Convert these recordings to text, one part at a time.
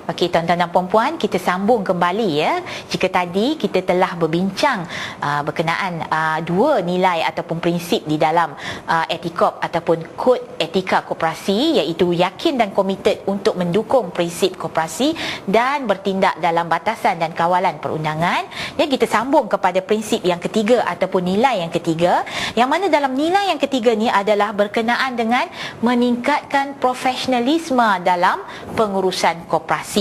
Okey, tuan-tuan dan puan-puan, kita sambung kembali ya. Jika tadi kita telah berbincang berkenaan dua nilai ataupun prinsip di dalam etikop ataupun kod etika koperasi, iaitu yakin dan komited untuk mendukung prinsip koperasi dan bertindak dalam batasan dan kawalan perundangan. Ya, kita sambung kepada prinsip yang ketiga ataupun nilai yang ketiga, yang mana dalam nilai yang ketiga ni adalah berkenaan dengan meningkatkan profesionalisme dalam pengurusan koperasi.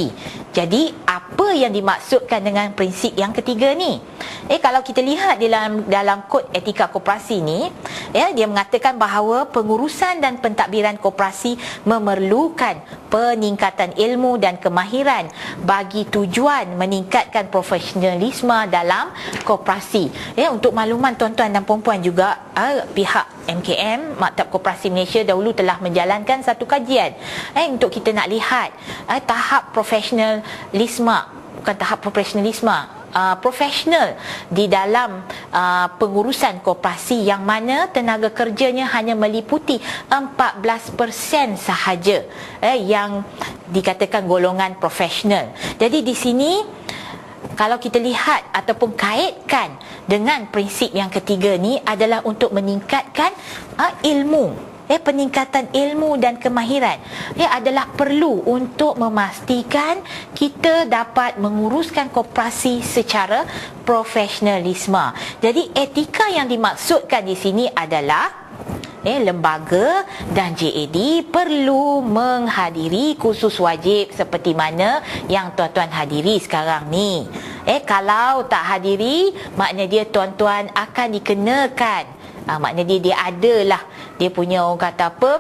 Jadi apa yang dimaksudkan dengan prinsip yang ketiga ni? Kalau kita lihat dalam kod etika koperasi ni, dia mengatakan bahawa pengurusan dan pentadbiran koperasi memerlukan peningkatan ilmu dan kemahiran bagi tujuan meningkatkan profesionalisme dalam koperasi. Untuk makluman tuan-tuan dan puan-puan juga, pihak MKM Maktab Koperasi Malaysia dahulu telah menjalankan satu kajian untuk kita nak lihat tahap profesionalisme, bukan tahap profesionalisme, profesional di dalam pengurusan koperasi, yang mana tenaga kerjanya hanya meliputi 14% sahaja yang dikatakan golongan profesional. Jadi di sini kalau kita lihat ataupun kaitkan dengan prinsip yang ketiga ni adalah untuk meningkatkan ilmu. Peningkatan ilmu dan kemahiran adalah perlu untuk memastikan kita dapat menguruskan koperasi secara profesionalisme. Jadi etika yang dimaksudkan di sini adalah lembaga dan JAD perlu menghadiri kursus wajib seperti mana yang tuan-tuan hadiri sekarang ni. Kalau tak hadiri, makna dia tuan-tuan akan dikenakan. Makna dia adalah, dia punya, orang kata apa,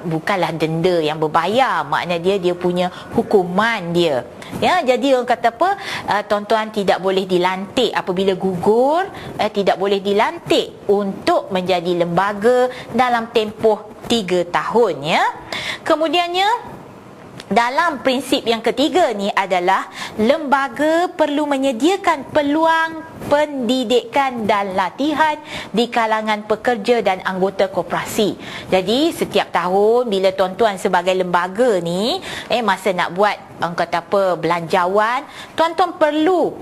bukanlah denda yang berbayar, makna dia punya hukuman dia. Jadi orang kata apa, tuan-tuan tidak boleh dilantik apabila gugur, tidak boleh dilantik untuk menjadi lembaga dalam tempoh 3 tahun ya. Kemudiannya, dalam prinsip yang ketiga ni adalah lembaga perlu menyediakan peluang pendidikan dan latihan di kalangan pekerja dan anggota koperasi. Jadi setiap tahun bila tuan-tuan sebagai lembaga ni masa nak buat, orang kata apa, belanjawan, tuan-tuan perlu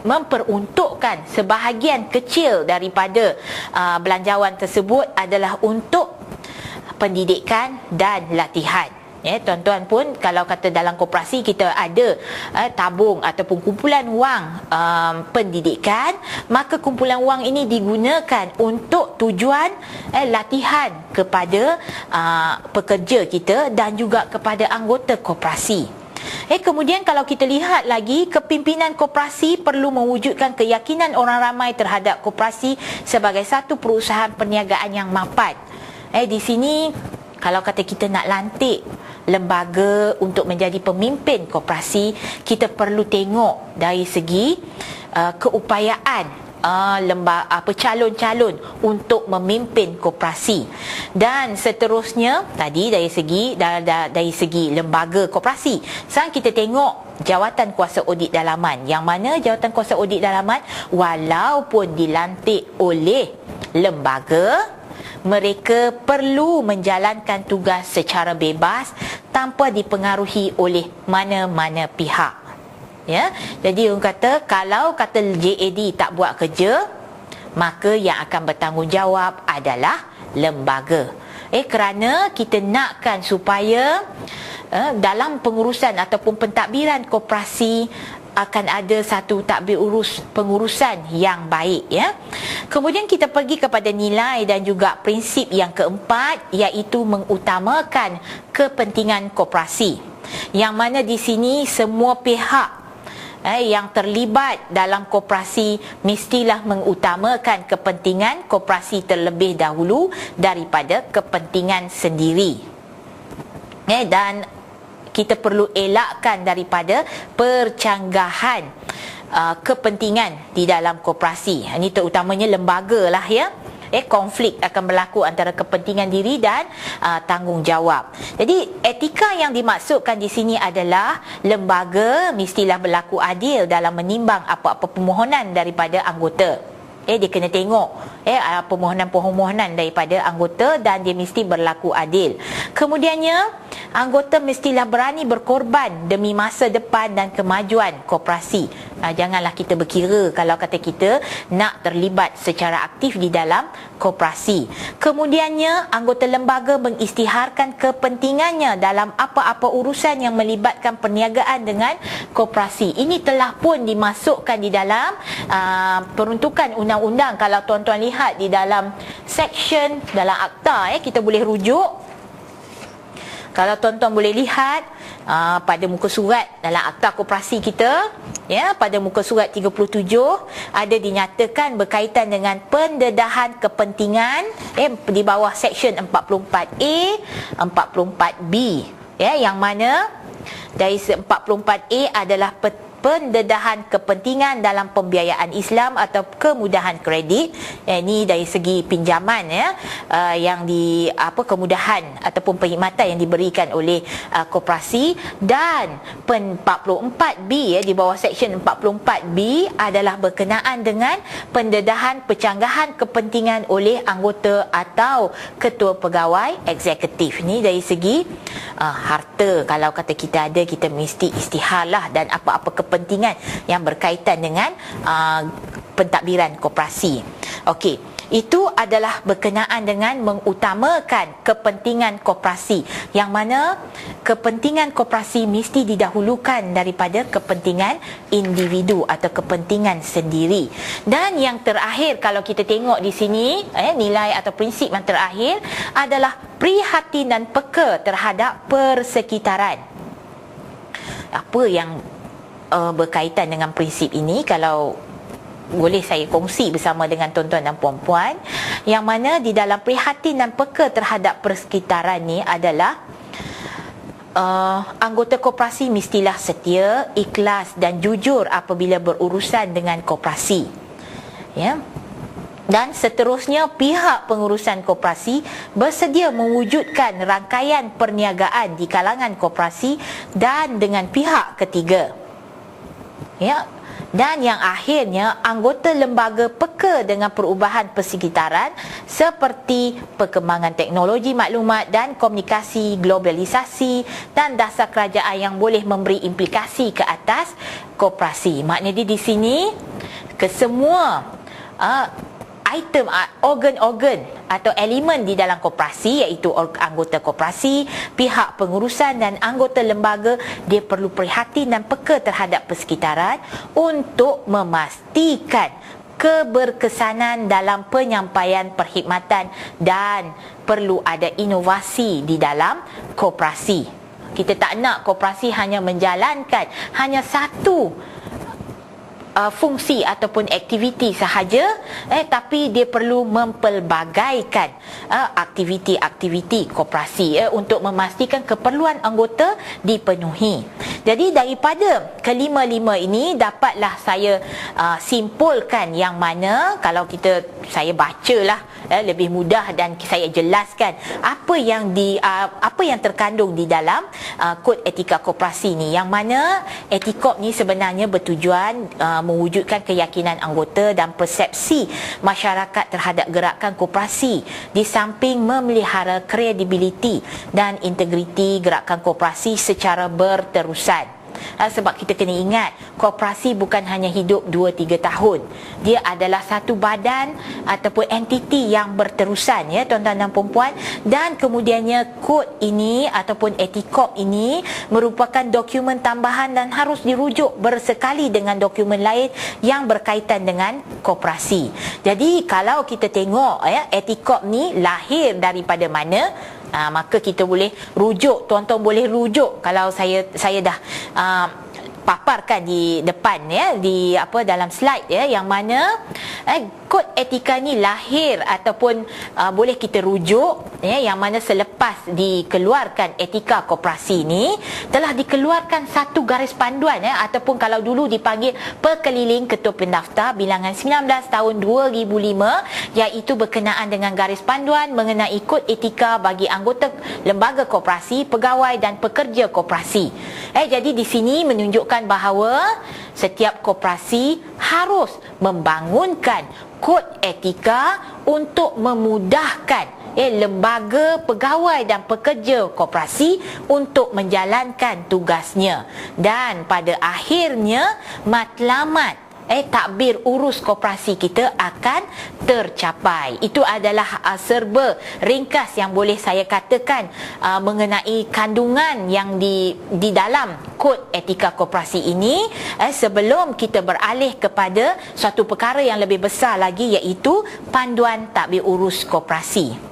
memperuntukkan sebahagian kecil daripada belanjawan tersebut adalah untuk pendidikan dan latihan. Tuan-tuan pun kalau kata dalam koperasi kita ada tabung ataupun kumpulan wang pendidikan, maka kumpulan wang ini digunakan untuk tujuan latihan kepada pekerja kita dan juga kepada anggota koperasi. Kemudian kalau kita lihat lagi, kepimpinan koperasi perlu mewujudkan keyakinan orang ramai terhadap koperasi sebagai satu perusahaan perniagaan yang mapan. Di sini kalau kata kita nak lantik lembaga untuk menjadi pemimpin koperasi, kita perlu tengok dari segi keupayaan calon-calon untuk memimpin koperasi. Dan seterusnya tadi dari segi lembaga koperasi. Sekarang kita tengok jawatan kuasa audit dalaman, yang mana jawatan kuasa audit dalaman walaupun dilantik oleh lembaga, mereka perlu menjalankan tugas secara bebas tanpa dipengaruhi oleh mana-mana pihak. Jadi orang kata, kalau kata JAD tak buat kerja, maka yang akan bertanggungjawab adalah lembaga. Kerana kita nakkan supaya dalam pengurusan ataupun pentadbiran koperasi akan ada satu pengurusan yang baik ya. Kemudian kita pergi kepada nilai dan juga prinsip yang keempat, iaitu mengutamakan kepentingan koperasi. Yang mana di sini semua pihak yang terlibat dalam koperasi mestilah mengutamakan kepentingan koperasi terlebih dahulu daripada kepentingan sendiri. Dan kita perlu elakkan daripada percanggahan kepentingan di dalam koperasi. Ini terutamanya lembaga lah ya. Konflik akan berlaku antara kepentingan diri dan tanggungjawab. Jadi etika yang dimaksudkan di sini adalah lembaga mestilah berlaku adil dalam menimbang apa-apa permohonan daripada anggota. Dia kena tengok permohonan-permohonan daripada anggota dan dia mesti berlaku adil. Kemudiannya anggota mestilah berani berkorban demi masa depan dan kemajuan koperasi. Janganlah kita berkira kalau kata kita nak terlibat secara aktif di dalam koperasi. Kemudiannya, anggota lembaga mengisytiharkan kepentingannya dalam apa-apa urusan yang melibatkan perniagaan dengan koperasi. Ini telah pun dimasukkan di dalam peruntukan undang-undang. Kalau tuan-tuan lihat di dalam section dalam akta, kita boleh rujuk. Kalau tuan-tuan boleh lihat pada muka surat dalam akta koperasi kita, pada muka surat 37 ada dinyatakan berkaitan dengan pendedahan kepentingan di bawah section 44A, 44B, yang mana dari 44A adalah pendedahan kepentingan dalam pembiayaan Islam atau kemudahan kredit. Ini dari segi pinjaman yang kemudahan ataupun perkhidmatan yang diberikan oleh koperasi. Dan 44B di bawah section 44B adalah berkenaan dengan pendedahan pencanggahan kepentingan oleh anggota atau ketua pegawai eksekutif. Ini dari segi harta. Kalau kata kita ada, kita mesti isytiharlah, dan apa-apa kepentingan yang berkaitan dengan pentadbiran koperasi. Okey, itu adalah berkenaan dengan mengutamakan kepentingan koperasi, yang mana kepentingan koperasi mesti didahulukan daripada kepentingan individu atau kepentingan sendiri. Dan yang terakhir, kalau kita tengok di sini, nilai atau prinsip yang terakhir adalah prihatin dan peka terhadap persekitaran. Apa yang berkaitan dengan prinsip ini, kalau boleh saya kongsi bersama dengan tuan-tuan dan puan-puan, yang mana di dalam prihatin dan peka terhadap persekitaran ni adalah anggota koperasi mestilah setia, ikhlas dan jujur apabila berurusan dengan koperasi. Dan seterusnya, pihak pengurusan koperasi bersedia mewujudkan rangkaian perniagaan di kalangan koperasi dan dengan pihak ketiga. Dan yang akhirnya, anggota lembaga peka dengan perubahan persekitaran seperti perkembangan teknologi maklumat dan komunikasi, globalisasi dan dasar kerajaan yang boleh memberi implikasi ke atas koperasi. Maknanya di sini kesemua item, organ-organ atau elemen di dalam koperasi, iaitu anggota koperasi, pihak pengurusan dan anggota lembaga, dia perlu prihatin dan peka terhadap persekitaran untuk memastikan keberkesanan dalam penyampaian perkhidmatan, dan perlu ada inovasi di dalam koperasi. Kita tak nak koperasi hanya menjalankan hanya satu fungsi ataupun aktiviti sahaja, tapi dia perlu mempelbagaikan aktiviti-aktiviti koperasi untuk memastikan keperluan anggota dipenuhi. Jadi daripada kelima-lima ini dapatlah saya simpulkan, yang mana kalau saya bacalah lebih mudah dan saya jelaskan apa yang terkandung di dalam kod etika koperasi ni, yang mana etikop ni sebenarnya bertujuan mewujudkan keyakinan anggota dan persepsi masyarakat terhadap gerakan koperasi, di samping memelihara kredibiliti dan integriti gerakan koperasi secara berterusan. Sebab kita kena ingat, koperasi bukan hanya hidup 2-3 tahun. Dia adalah satu badan ataupun entiti yang berterusan, tuan-tuan dan puan-puan. Dan kemudiannya kod ini ataupun etikop ini merupakan dokumen tambahan dan harus dirujuk bersekali dengan dokumen lain yang berkaitan dengan koperasi. Jadi kalau kita tengok etikop ni lahir daripada mana, maka kita boleh rujuk, tuan-tuan boleh rujuk. Kalau saya dah paparkan di depan di dalam slide yang mana kod etika ni lahir ataupun boleh kita rujuk yang mana selepas dikeluarkan etika koperasi ni telah dikeluarkan satu garis panduan ataupun kalau dulu dipanggil Perkeliling Ketua Pendaftar Bilangan 19 tahun 2005, iaitu berkenaan dengan garis panduan mengenai kod etika bagi anggota lembaga koperasi, pegawai dan pekerja koperasi. Jadi di sini menunjukkan bahawa setiap koperasi harus membangunkan kod etika untuk memudahkan lembaga, pegawai dan pekerja koperasi untuk menjalankan tugasnya, dan pada akhirnya matlamat takbir urus koperasi kita akan tercapai. Itu adalah serba ringkas yang boleh saya katakan mengenai kandungan yang di dalam kod etika koperasi ini, sebelum kita beralih kepada suatu perkara yang lebih besar lagi, iaitu panduan takbir urus koperasi.